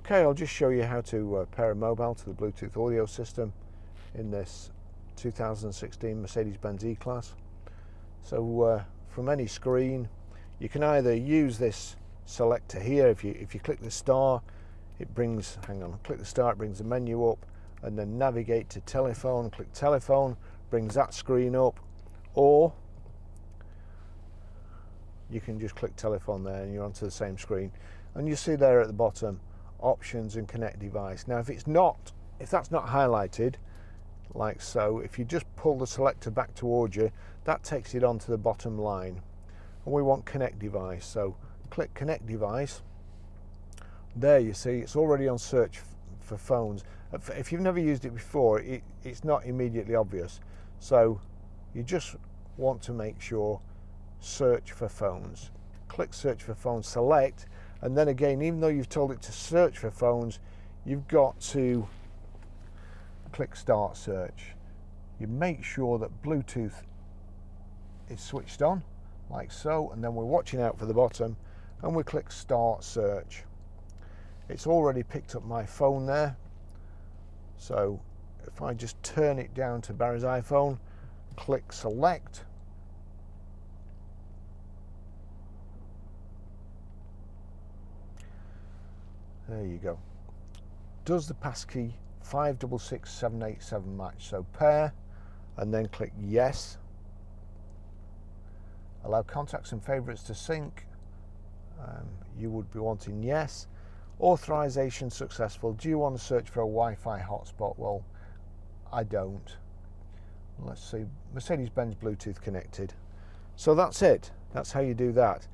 Okay, I'll just show you how to pair a mobile to the Bluetooth audio system in this 2016 Mercedes Benz E Class. So from any screen, you can either use this selector here. If you click the star, it brings, click the star, it brings the menu up, and then navigate to telephone, click telephone, brings that screen up, or you can just click telephone there and you're onto the same screen. And you see there at the bottom, options and connect device. Now if that's not highlighted, like so, if you just pull the selector back towards you, that takes it onto the bottom line. And we want connect device, so click connect device. There you see, it's already on search for phones. If you've never used it before, it's not immediately obvious. So you just want to make sure search for phones. Click search for phones, select, and then again, even though you've told it to search for phones, you've got to click start search. You make sure that Bluetooth is switched on, like so, and then we're watching out for the bottom, and we click start search. It's already picked up my phone there, so if I just turn it down to Barry's iPhone, click select, there you go. Does the passkey 566787 match? So pair, and then click yes. Allow contacts and favorites to sync. You would be wanting yes. Authorization successful. Do you want to search for a Wi-Fi hotspot? Well, I don't. Let's see, Mercedes Benz Bluetooth connected. So that's it. That's how you do that.